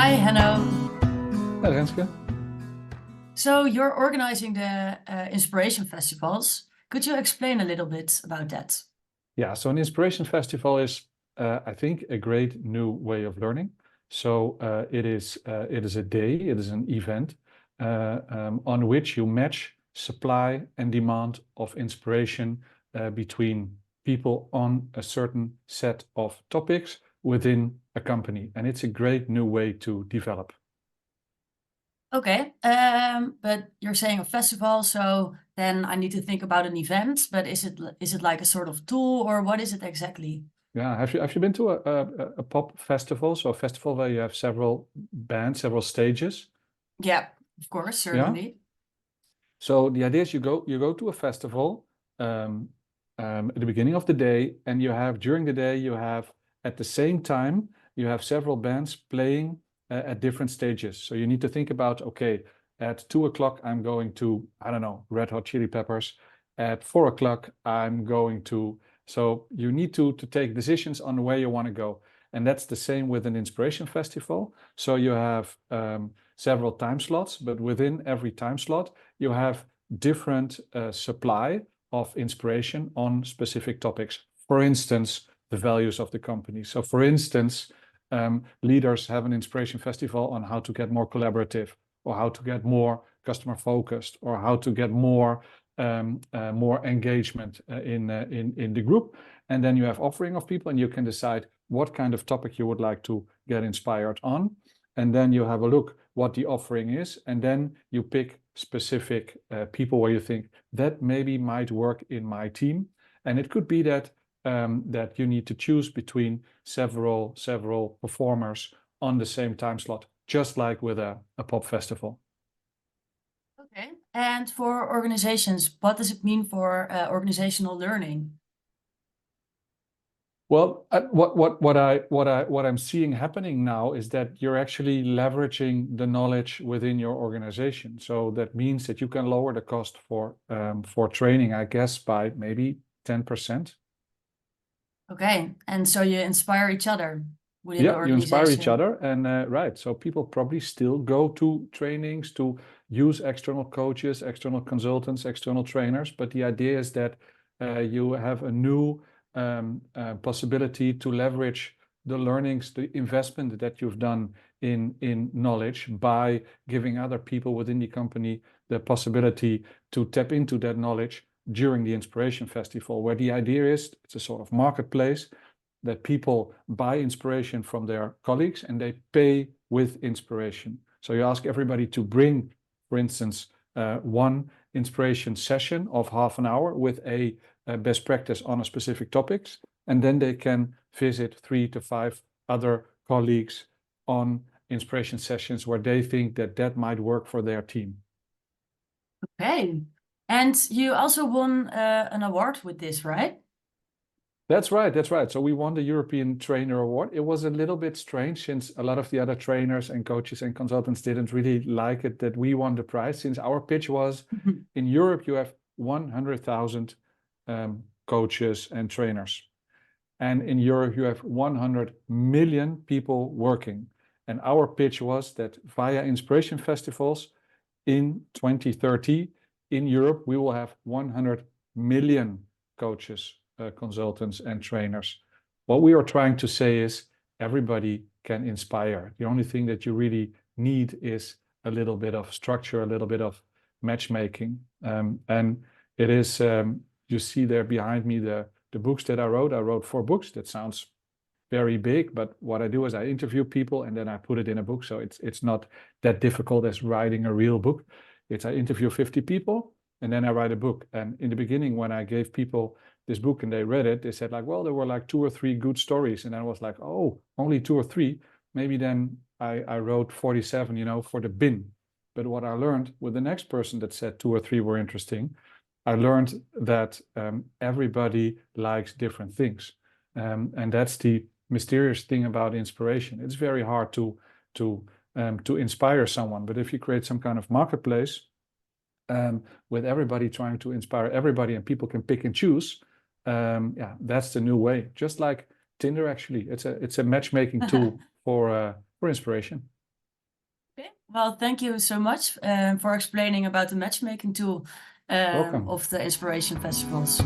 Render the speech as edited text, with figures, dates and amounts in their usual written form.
Hi, Henno. Hi, Renske. So you're organizing the Inspiration Festivals. Could you explain a little bit about that? Yeah, so an inspiration festival is, I think, a great new way of learning. So it is a day, it is an event on which you match supply and demand of inspiration between people on a certain set of topics within a company, and it's a great new way to develop. Okay, but you're saying a festival, so then I need to think about an event. But is it like a sort of tool, or what is it exactly? Yeah, have you been to a pop festival? So a festival where you have several bands, several stages. Yeah, of course, Yeah. certainly. So the idea is you go to a festival um, at the beginning of the day, and you have during the day you have at the same time you have several bands playing at different stages. So you need to think about, okay, at 2 o'clock I'm going to, I don't know, Red Hot Chili Peppers. At 4 o'clock I'm going to. So you need to take decisions on where you want to go, and that's the same with an inspiration festival. So you have several time slots, but within every time slot you have different supply of inspiration on specific topics. For instance, the values of the company. So, for instance, leaders have an inspiration festival on how to get more collaborative, or how to get more customer focused, or how to get more engagement in the group. And then you have offering of people, and you can decide what kind of topic you would like to get inspired on. And then you have a look what the offering is, and then you pick specific people where you think that maybe might work in my team. And it could be that that you need to choose between several performers on the same time slot, just like with a pop festival. Okay. And for organizations, what does it mean for organizational learning? Well, what I'm seeing happening now is that you're actually leveraging the knowledge within your organization. So that means that you can lower the cost for training, I guess, by maybe 10%. Okay, and so you inspire each other within the Yeah, you inspire each organization. other, and right. So people probably still go to trainings to use external coaches, external consultants, external trainers. But the idea is that you have a new possibility to leverage the learnings, the investment that you've done in knowledge by giving other people within the company the possibility to tap into that knowledge during the Inspiration Festival, where the idea is it's a sort of marketplace that people buy inspiration from their colleagues and they pay with inspiration. So you ask everybody to bring, for instance, one inspiration session of half an hour with a best practice on a specific topics, and then they can visit 3 to 5 other colleagues on inspiration sessions where they think that that might work for their team. Okay. And you also won an award with this, right? That's right. That's right. So we won the European Trainer Award. It was a little bit strange since a lot of the other trainers and coaches and consultants didn't really like it that we won the prize, since our pitch was in Europe, you have 100,000 coaches and trainers. And in Europe, you have 100 million people working. And our pitch was that via inspiration festivals in 2030, in Europe, we will have 100 million coaches, consultants, and trainers. What we are trying to say is everybody can inspire. The only thing that you really need is a little bit of structure, a little bit of matchmaking. And it is, you see there behind me the books that I wrote. I wrote 4 books. That sounds very big, but what I do is I interview people and then I put it in a book. So it's not that difficult as writing a real book. It's I interview 50 people and then I write a book. And in the beginning, when I gave people this book and they read it, they said like, well, there were like 2 or 3 good stories. And I was like, oh, only 2 or 3. Maybe then I wrote 47, for the bin. But what I learned with the next person that said 2 or 3 were interesting, I learned that everybody likes different things. And that's the mysterious thing about inspiration. It's very hard to inspire someone, but if you create some kind of marketplace with everybody trying to inspire everybody, and people can pick and choose, yeah, that's the new way. Just like Tinder, actually, it's a matchmaking tool for inspiration. Well, thank you so much for explaining about the matchmaking tool Welcome. of the Inspiration Festivals.